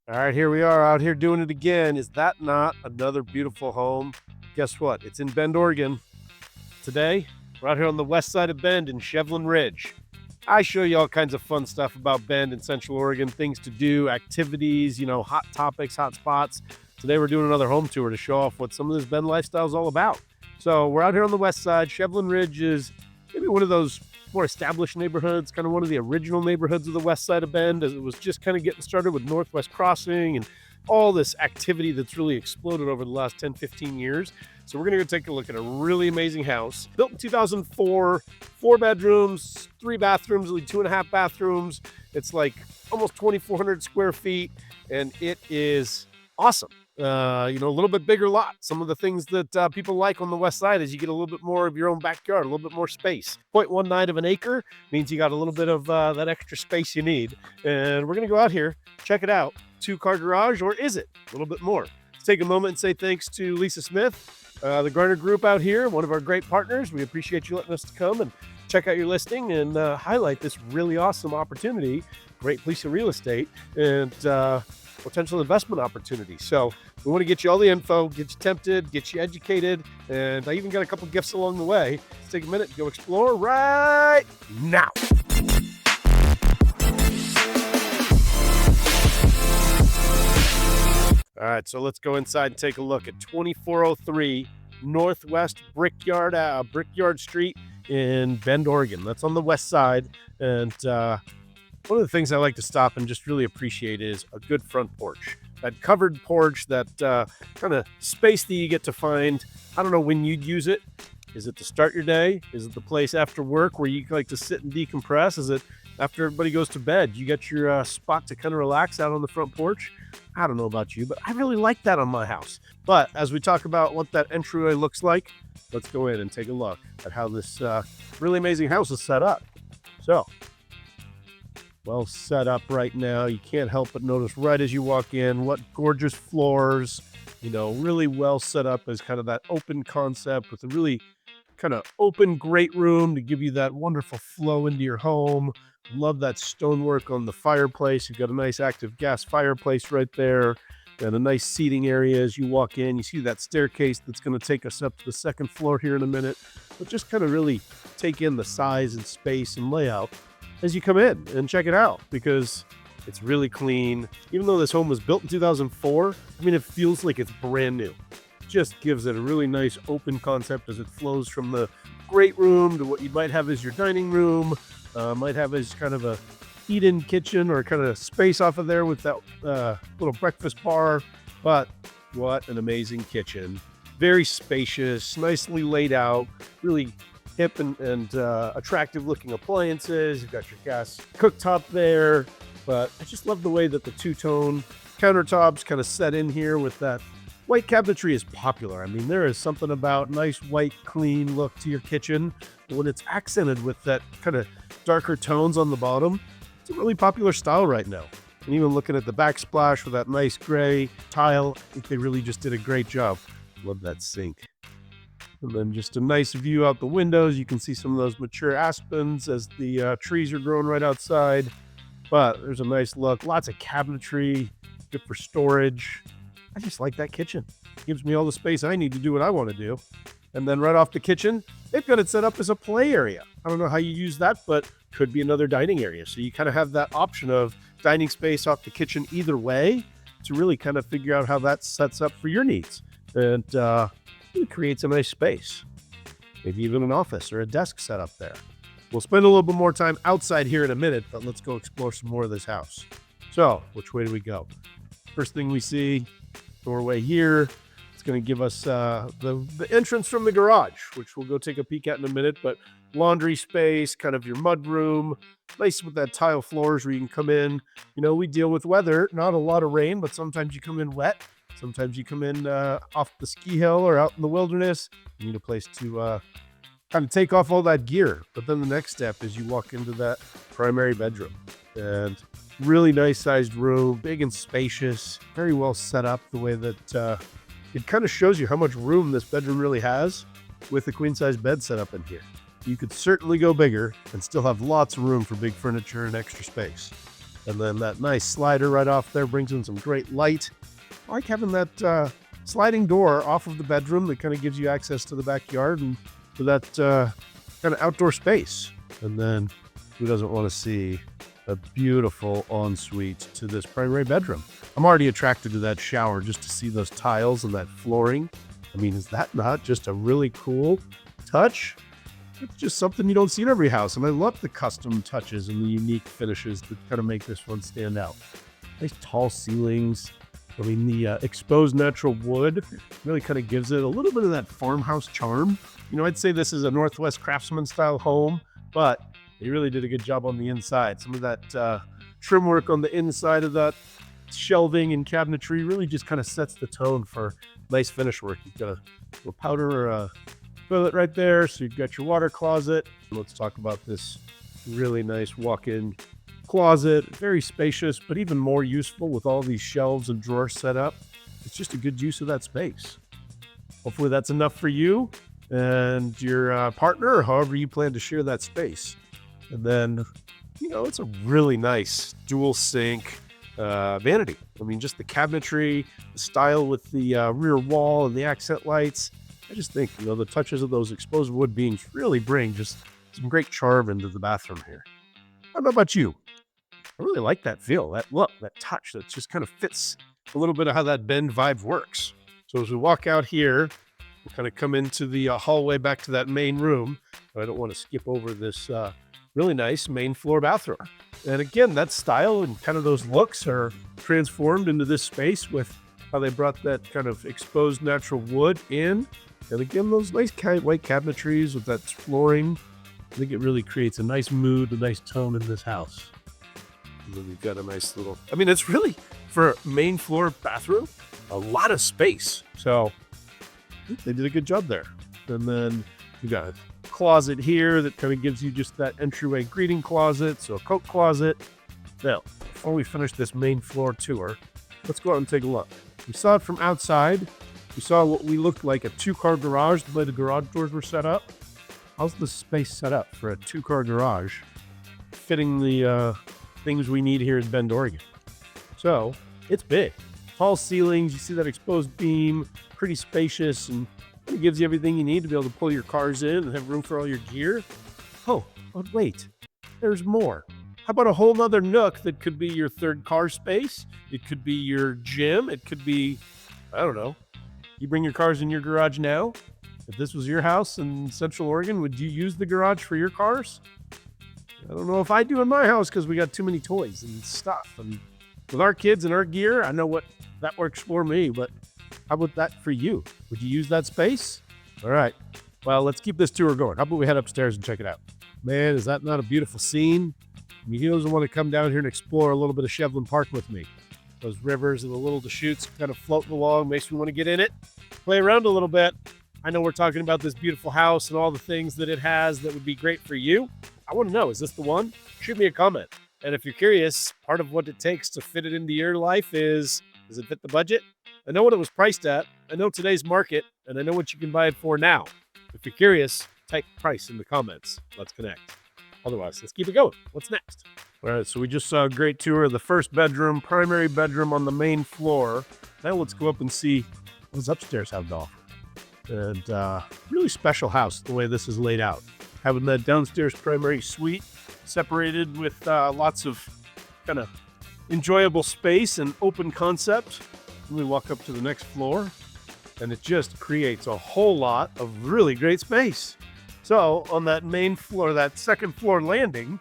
All right, here we are out here doing it again. Is that not another beautiful home? Guess what? It's in Bend, Oregon. Today, we're out here on the west side of Bend in Shevlin Ridge. I show you all kinds of fun stuff about Bend and Central Oregon, things to do, activities, hot topics, hot spots. Today, we're doing another home tour to show off what some of this Bend lifestyle is all about. So, we're out here on the west side. Shevlin Ridge is maybe one of those more established neighborhoods, kind of one of the original neighborhoods of the west side of Bend, as it was just kind of getting started with Northwest Crossing and all this activity that's really exploded over the last 10, 15 years. So we're going to go take a look at a really amazing house built in 2004, 4 bedrooms, 3 bathrooms, only 2.5 bathrooms. It's like almost 2,400 square feet, and it is awesome. A little bit bigger lot. Some of the things that people like on the west side is you get a little bit more of your own backyard, a little bit more space. 0.19 of an acre means you got a little bit of that extra space you need. And we're going to go out here, check it out. 2-car garage, or is it a little bit more? Let's take a moment and say thanks to Lisa Smith, the Garner Group out here, one of our great partners. We appreciate you letting us come and check out your listing and highlight this really awesome opportunity. Great piece of real estate and potential investment opportunity. So we want to get you all the info, get you tempted, get you educated, and I even got a couple gifts along the way. Let's take a minute to go explore right now. All right, so let's go inside and take a look at 2403 Northwest Brickyard Street in Bend, Oregon. That's on the west side. And one of the things I like to stop and just really appreciate is a good front porch. That covered porch, that kind of space that you get to find. I don't know when you'd use it. Is it to start your day? Is it the place after work where you like to sit and decompress? Is it after everybody goes to bed? You got your spot to kind of relax out on the front porch? I don't know about you, but I really like that on my house. But as we talk about what that entryway looks like, let's go in and take a look at how this really amazing house is set up. So, well set up right now. You can't help but notice right as you walk in, what gorgeous floors, really well set up as kind of that open concept with a really kind of open great room to give you that wonderful flow into your home. Love that stonework on the fireplace. You've got a nice active gas fireplace right there and a nice seating area as you walk in. You see that staircase that's going to take us up to the second floor here in a minute, but just kind of really take in the size and space and layout as you come in and check it out, because it's really clean. Even though this home was built in 2004, it feels like it's brand new. Just gives it a really nice open concept as it flows from the great room to what you might have as your dining room, might have as kind of a eat-in kitchen or kind of space off of there with that little breakfast bar. But what an amazing kitchen. Very spacious, nicely laid out, really hip and attractive looking appliances. You've got your gas cooktop there, but I just love the way that the two-tone countertops kind of set in here with that white cabinetry is popular. There is something about nice white clean look to your kitchen when it's accented with that kind of darker tones on the bottom. It's a really popular style right now. And even looking at the backsplash with that nice gray tile, I think they really just did a great job. Love that sink. And then just a nice view out the windows. You can see some of those mature aspens as the trees are growing right outside. But there's a nice look. Lots of cabinetry, good for storage. I just like that kitchen. It gives me all the space I need to do what I want to do. And then right off the kitchen, they've got it set up as a play area. I don't know how you use that, but could be another dining area. So you kind of have that option of dining space off the kitchen either way to really kind of figure out how that sets up for your needs. And it creates a nice space. Maybe even an office or a desk set up there. We'll spend a little bit more time outside here in a minute, but let's go explore some more of this house. So, which way do we go? First thing we see, doorway here. It's going to give us the entrance from the garage, which we'll go take a peek at in a minute. But laundry space, kind of your mud room, nice with that tile floors where you can come in. We deal with weather, not a lot of rain, but sometimes you come in wet. Sometimes you come in off the ski hill or out in the wilderness. You need a place to kind of take off all that gear. But then the next step is you walk into that primary bedroom. And really nice sized room, big and spacious, very well set up the way that it kind of shows you how much room this bedroom really has with a queen size bed set up in here. You could certainly go bigger and still have lots of room for big furniture and extra space. And then that nice slider right off there brings in some great light. I like having that sliding door off of the bedroom that kind of gives you access to the backyard and to that kind of outdoor space. And then who doesn't want to see a beautiful ensuite to this primary bedroom? I'm already attracted to that shower just to see those tiles and that flooring. I mean, is that not just a really cool touch? It's just something you don't see in every house. And I love the custom touches and the unique finishes that kind of make this one stand out. Nice tall ceilings. I mean, the exposed natural wood really kind of gives it a little bit of that farmhouse charm. You know, I'd say this is a Northwest craftsman style home, but they really did a good job on the inside. Some of that trim work on the inside of that shelving and cabinetry really just kind of sets the tone for nice finish work. You've got a little powder toilet right there, so you've got your water closet. Let's talk about this really nice walk-in closet. Very spacious, but even more useful with all these shelves and drawers set up. It's just a good use of that space. Hopefully that's enough for you and your partner, or however you plan to share that space. And then, you know, it's a really nice dual sink vanity. I mean, just the cabinetry, the style with the rear wall and the accent lights. I just think, you know, the touches of those exposed wood beams really bring just some great charm into the bathroom here. I don't know about you. I really like that feel, that look, that touch that just kind of fits a little bit of how that Bend vibe works. So as we walk out here, we'll kind of come into the hallway back to that main room. I don't want to skip over this really nice main floor bathroom. And again, that style and kind of those looks are transformed into this space with how they brought that kind of exposed natural wood in. And again, those nice white cabinetries with that flooring. I think it really creates a nice mood, a nice tone in this house. And then we've got a nice little, I mean, it's really, for a main floor bathroom, a lot of space. So I think they did a good job there. And then we got a closet here that kind of gives you just that entryway greeting closet. So a coat closet. Now, before we finish this main floor tour, let's go out and take a look. We saw it from outside. We saw what we looked like a two-car garage, the way the garage doors were set up. How's the space set up for a two-car garage, fitting the things we need here in Bend, Oregon? So it's big. Tall ceilings, you see that exposed beam, pretty spacious, and it gives you everything you need to be able to pull your cars in and have room for all your gear. Oh, but wait, there's more. How about a whole nother nook that could be your third car space? It could be your gym. It could be, I don't know. You bring your cars in your garage now? If this was your house in Central Oregon, would you use the garage for your cars? I don't know if I do in my house because we got too many toys and stuff. And with our kids and our gear, I know what that works for me, but how about that for you? Would you use that space? All right. Well, let's keep this tour going. How about we head upstairs and check it out? Man, is that not a beautiful scene? I mean, who doesn't want to come down here and explore a little bit of Shevlin Park with me? Those rivers and the little Deschutes kind of floating along makes me want to get in it, play around a little bit. I know we're talking about this beautiful house and all the things that it has that would be great for you. I want to know, is this the one? Shoot me a comment. And if you're curious, part of what it takes to fit it into your life is, does it fit the budget? I know what it was priced at. I know today's market, and I know what you can buy it for now. If you're curious, type price in the comments. Let's connect. Otherwise, let's keep it going. What's next? All right, so we just saw a great tour of the first bedroom, primary bedroom on the main floor. Now let's go up and see what those upstairs have to offer. And really special house, the way this is laid out. Having that downstairs primary suite separated with lots of kind of enjoyable space and open concept. And we walk up to the next floor, and it just creates a whole lot of really great space. So on that main floor, that second floor landing,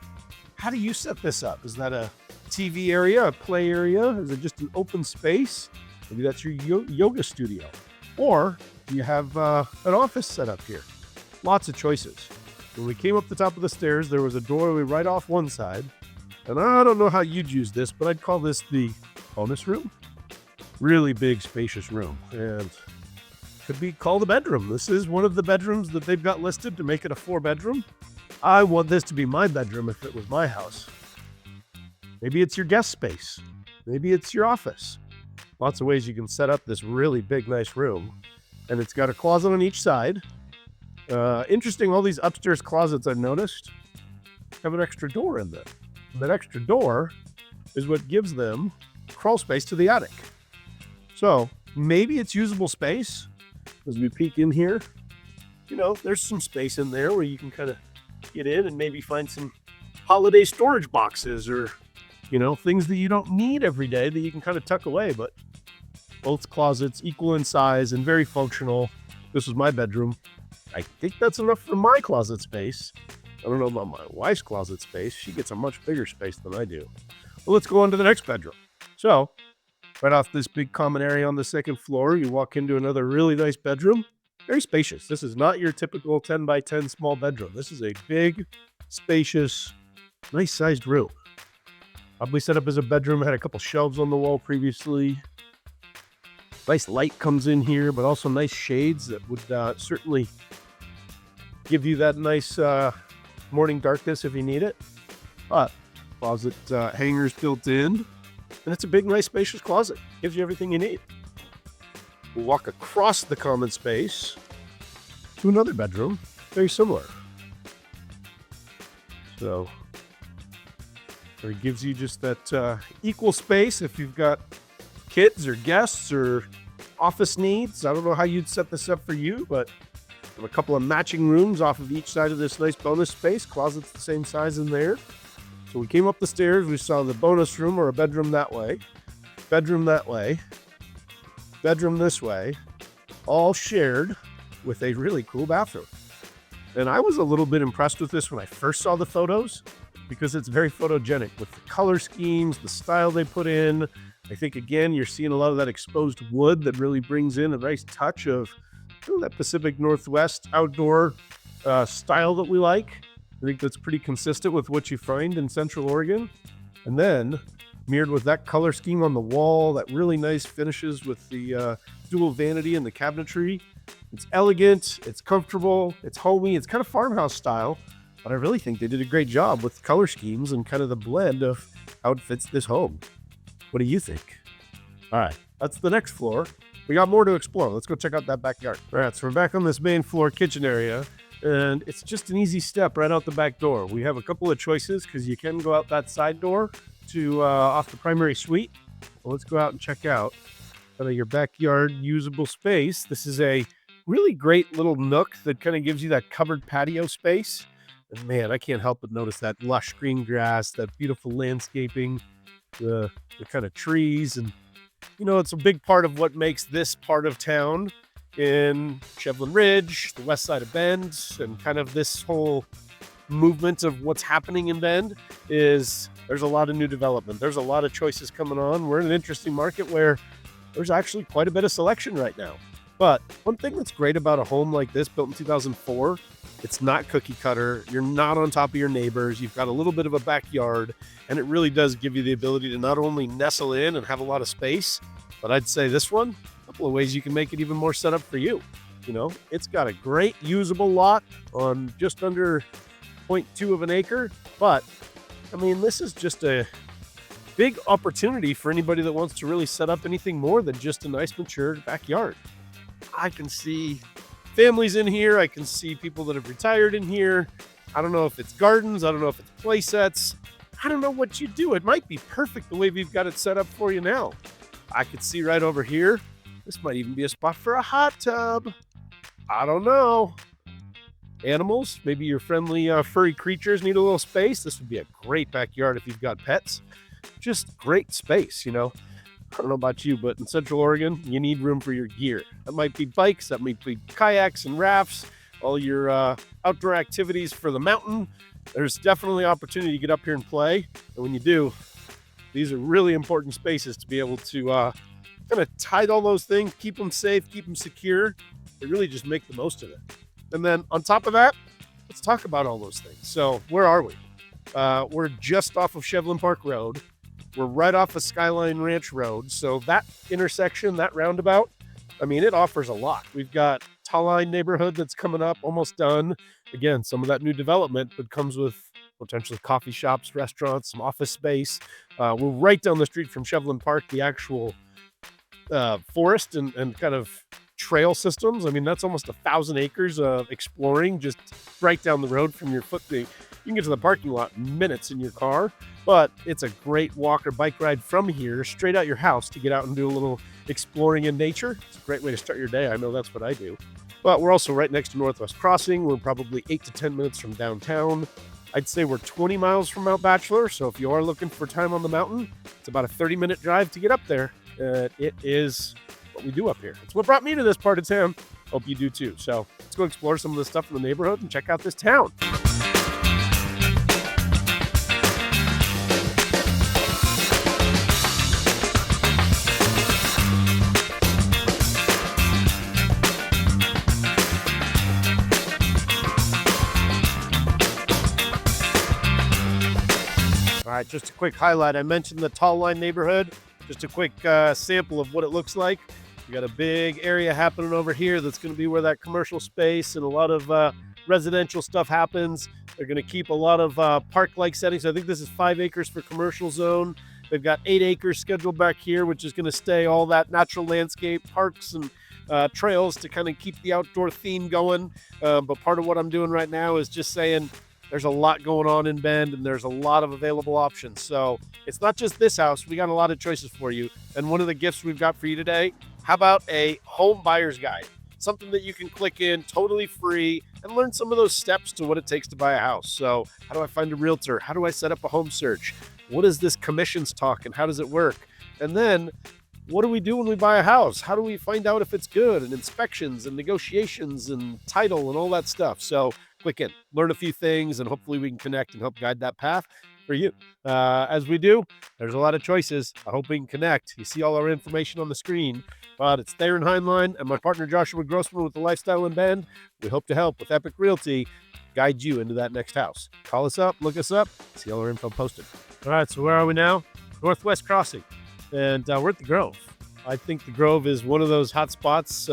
how do you set this up? Is that a TV area, a play area? Is it just an open space? Maybe that's your yoga studio. Or do you have an office set up here? Lots of choices. When we came up the top of the stairs, there was a doorway right off one side. And I don't know how you'd use this, but I'd call this the bonus room. Really big, spacious room. And could be called a bedroom. This is one of the bedrooms that they've got listed to make it a 4-bedroom. I want this to be my bedroom if it was my house. Maybe it's your guest space. Maybe it's your office. Lots of ways you can set up this really big, nice room. And it's got a closet on each side. Interesting, all these upstairs closets I've noticed have an extra door in them. And that extra door is what gives them crawl space to the attic. So maybe it's usable space. As we peek in here, there's some space in there where you can kind of get in and maybe find some holiday storage boxes or, things that you don't need every day that you can kind of tuck away. But both closets equal in size and very functional. This is my bedroom. I think that's enough for my closet space. I don't know about my wife's closet space. She gets a much bigger space than I do. Well, let's go on to the next bedroom. So, right off this big common area on the second floor, you walk into another really nice bedroom. Very spacious. This is not your typical 10 by 10 small bedroom. This is a big, spacious, nice sized room. Probably set up as a bedroom. Had a couple shelves on the wall previously. Nice light comes in here, but also nice shades that would certainly give you that nice morning darkness if you need it. Closet hangers built in. And it's a big, nice, spacious closet. Gives you everything you need. We'll walk across the common space to another bedroom. Very similar. So it gives you just that equal space if you've got kids or guests or office needs. I don't know how you'd set this up for you, but have a couple of matching rooms off of each side of this nice bonus space. Closet's the same size in there. So we came up the stairs, we saw the bonus room or a bedroom that way, bedroom that way, bedroom this way, all shared with a really cool bathroom. And I was a little bit impressed with this when I first saw the photos because it's very photogenic with the color schemes, the style they put in. I think, again, you're seeing a lot of that exposed wood that really brings in a nice touch of that Pacific Northwest outdoor style that we like. I think that's pretty consistent with what you find in Central Oregon. And then mirrored with that color scheme on the wall, that really nice finishes with the dual vanity and the cabinetry. It's elegant, it's comfortable, it's homey, it's kind of farmhouse style. But I really think they did a great job with color schemes and kind of the blend of how it fits this home. What do you think? All right, that's the next floor. We got more to explore. Let's go check out that backyard. All right, so we're back on this main floor kitchen area, and it's just an easy step right out the back door. We have a couple of choices because you can go out that side door to off the primary suite. Well, let's go out and check out kind of your backyard usable space. This is a really great little nook that kind of gives you that covered patio space. And man, I can't help but notice that lush green grass, that beautiful landscaping, the kind of trees, and it's a big part of what makes this part of town in Shevlin Ridge, the west side of Bend, and kind of this whole movement of what's happening in Bend is there's a lot of new development. There's a lot of choices coming on. We're in an interesting market where there's actually quite a bit of selection right now. But one thing that's great about a home like this built in 2004, it's not cookie cutter. You're not on top of your neighbors. You've got a little bit of a backyard, and it really does give you the ability to not only nestle in and have a lot of space, but I'd say this one, a couple of ways you can make it even more set up for you. It's got a great usable lot on just under 0.2 of an acre, but I mean, this is just a big opportunity for anybody that wants to really set up anything more than just a nice mature backyard. I can see families in here. I can see people that have retired in here. I don't know if it's gardens. I don't know if it's play sets. I don't know what you do. It might be perfect the way we've got it set up for you now. I could see right over here. This might even be a spot for a hot tub. I don't know. Animals, maybe your friendly furry creatures need a little space. This would be a great backyard if you've got pets. Just great space, I don't know about you, but in Central Oregon, you need room for your gear. That might be bikes, that might be kayaks and rafts, all your outdoor activities for the mountain. There's definitely opportunity to get up here and play. And when you do, these are really important spaces to be able to kind of tide all those things, keep them safe, keep them secure, and really just make the most of it. And then on top of that, let's talk about all those things. So where are we? We're just off of Shevlin Park Road. We're right off of Skyline Ranch Road. So that intersection, that roundabout, I mean, it offers a lot. We've got Tallline neighborhood that's coming up, almost done. Again, some of that new development that comes with potentially coffee shops, restaurants, some office space. We're right down the street from Shevlin Park, the actual forest and kind of trail systems. I mean, that's almost 1,000 acres of exploring just right down the road from your You can get to the parking lot in minutes in your car, but it's a great walk or bike ride from here straight out your house to get out and do a little exploring in nature. It's a great way to start your day. I know that's what I do. But we're also right next to Northwest Crossing. We're probably 8 to 10 minutes from downtown. I'd say we're 20 miles from Mount Bachelor, so if you are looking for time on the mountain, it's about a 30-minute drive to get up there. It is what we do up here. It's what brought me to this part of town. Hope you do too. So let's go explore some of the stuff in the neighborhood and check out this town. All right, just a quick highlight. I mentioned the Tall Line neighborhood. Just a quick sample of what it looks like. We got a big area happening over here that's going to be where that commercial space and a lot of residential stuff happens. They're going to keep a lot of park-like settings. I think this is 5 acres for commercial zone. They've got 8 acres scheduled back here, which is going to stay all that natural landscape, parks and trails to kind of keep the outdoor theme going. But part of what I'm doing right now is just saying, there's a lot going on in Bend and there's a lot of available options. So it's not just this house. We got a lot of choices for you. And one of the gifts we've got for you today, how about a home buyer's guide? Something that you can click in totally free and learn some of those steps to what it takes to buy a house. So how do I find a realtor? How do I set up a home search? What is this commissions talk and how does it work? And then what do we do when we buy a house? How do we find out if it's good, and inspections and negotiations and title and all that stuff? So click in, learn a few things, and hopefully we can connect and help guide that path for you. As we do, there's a lot of choices. I hope we can connect. You see all our information on the screen, but it's Tharon Heinlein and my partner Joshua Grossman with the Lifestyle in Bend. We hope to help with Epic Realty guide you into that next house. Call us up, look us up, see all our info posted. All right, so where are we now? Northwest Crossing, and we're at the Grove. I think the Grove is one of those hot spots,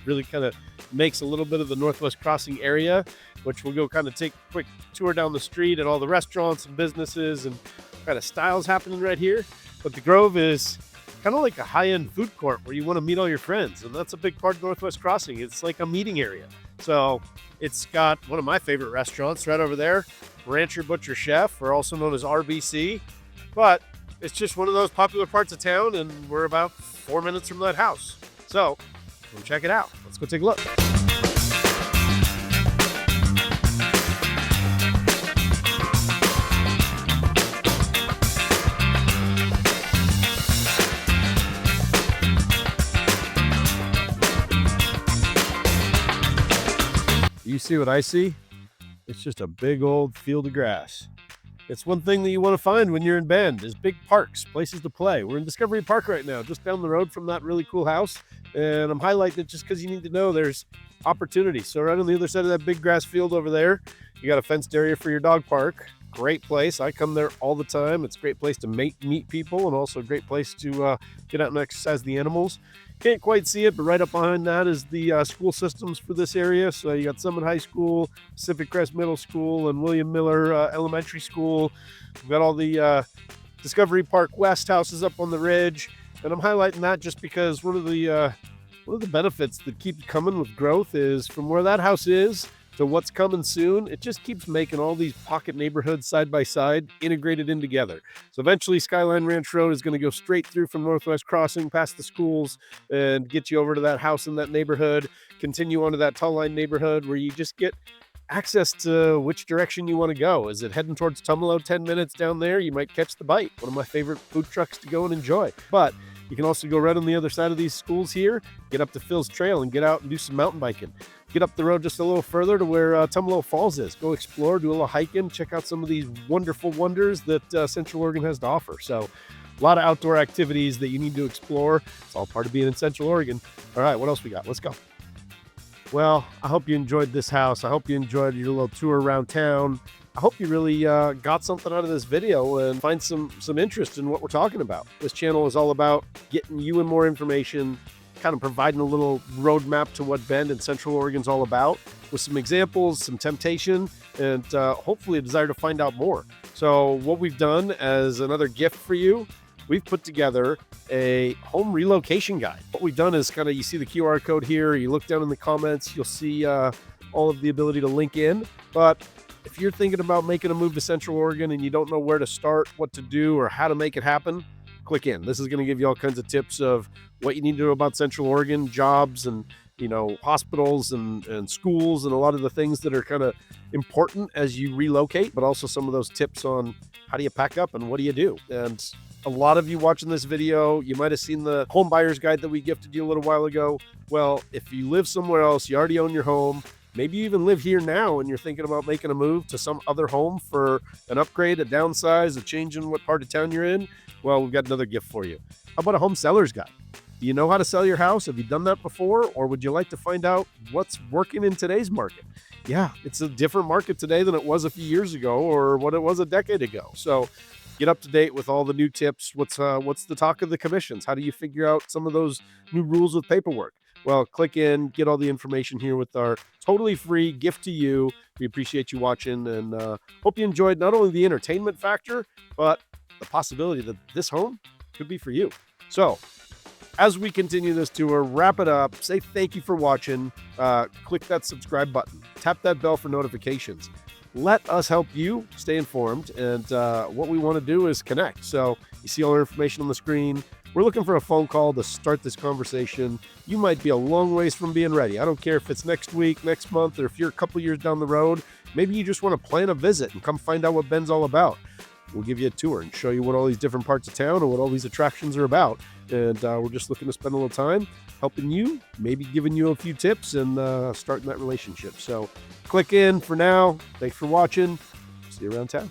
really kind of makes a little bit of the Northwest Crossing area, which we'll go kind of take a quick tour down the street and all the restaurants and businesses and kind of styles happening right here. But the Grove is kind of like a high-end food court where you want to meet all your friends, and that's a big part of Northwest Crossing. It's like a meeting area. So it's got one of my favorite restaurants right over there, Rancher Butcher Chef, or also known as RBC. But it's just one of those popular parts of town, and we're about 4 minutes from that house. So come check it out. Let's go take a look. You see what I see? It's just a big old field of grass. It's one thing that you want to find when you're in Bend is big parks, places to play. We're in Discovery Park right now, just down the road from that really cool house. And I'm highlighting it just because you need to know there's opportunity. So right on the other side of that big grass field over there, you got a fenced area for your dog park. Great place. I come there all the time. It's a great place to meet people, and also a great place to get out and exercise the animals. Can't quite see it, but right up behind that is the school systems for this area. So you got Summit High School, Pacific Crest Middle School, and William Miller Elementary School. We've got all the Discovery Park West houses up on the ridge, and I'm highlighting that just because one of the benefits that keeps coming with growth is from where that house is to what's coming soon. It just keeps making all these pocket neighborhoods side by side integrated in together. So eventually Skyline Ranch Road is going to go straight through from Northwest Crossing past the schools and get you over to that house in that neighborhood, continue onto that Tall Line neighborhood where you just get access to which direction you want to go. Is it heading towards Tumalo 10 minutes down there? You might catch the Bite, one of my favorite food trucks to go and enjoy. But you can also go right on the other side of these schools here, get up to Phil's Trail and get out and do some mountain biking. Get up the road just a little further to where Tumalo Falls is. Go explore, do a little hiking, check out some of these wonderful wonders that Central Oregon has to offer. So a lot of outdoor activities that you need to explore. It's all part of being in Central Oregon. All right, what else we got? Let's go. Well, I hope you enjoyed this house. I hope you enjoyed your little tour around town. I hope you really got something out of this video and find some interest in what we're talking about. This channel is all about getting you in more information, kind of providing a little roadmap to what Bend and Central Oregon's all about, with some examples, some temptation, and hopefully a desire to find out more. So what we've done as another gift for you, we've put together a home relocation guide. What we've done is kind of, you see the QR code here, you look down in the comments, you'll see all of the ability to link in, but If you're thinking about making a move to Central Oregon and you don't know where to start, what to do, or how to make it happen, click in. This is going to give you all kinds of tips of what you need to know about Central Oregon, jobs and hospitals and schools, and a lot of the things that are kind of important as you relocate, but also some of those tips on how do you pack up and what do you do. And a lot of you watching this video, you might have seen the home buyer's guide that we gifted you a little while ago. Well, if you live somewhere else, you already own your home, maybe you even live here now and you're thinking about making a move to some other home for an upgrade, a downsize, a change in what part of town you're in, well, we've got another gift for you. How about a home seller's guide? Do you know how to sell your house? Have you done that before? Or would you like to find out what's working in today's market? Yeah, it's a different market today than it was a few years ago or what it was a decade ago. So get up to date with all the new tips. What's the talk of the commissions? How do you figure out some of those new rules with paperwork? Well, click in, get all the information here with our totally free gift to you. We appreciate you watching and hope you enjoyed not only the entertainment factor, but the possibility that this home could be for you. So as we continue this tour, wrap it up, say thank you for watching, click that subscribe button, tap that bell for notifications. Let us help you stay informed, and what we want to do is connect. So you see all our information on the screen. We're looking for a phone call to start this conversation. You might be a long ways from being ready. I don't care if it's next week, next month, or if you're a couple years down the road. Maybe you just want to plan a visit and come find out what Ben's all about. We'll give you a tour and show you what all these different parts of town and what all these attractions are about. And we're just looking to spend a little time helping you, maybe giving you a few tips and starting that relationship. So click in for now. Thanks for watching. See you around town.